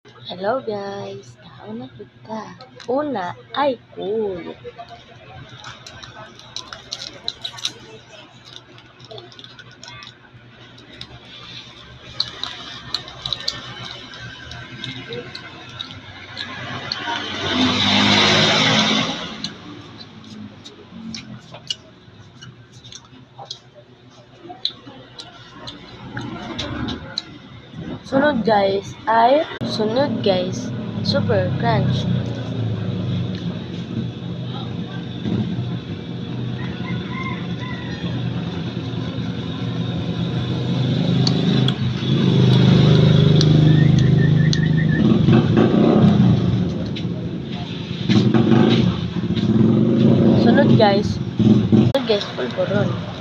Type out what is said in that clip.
Hello guys, tao na kita. Una ay cool. Sunod guys, super crunch. Sunod guys, pulburon.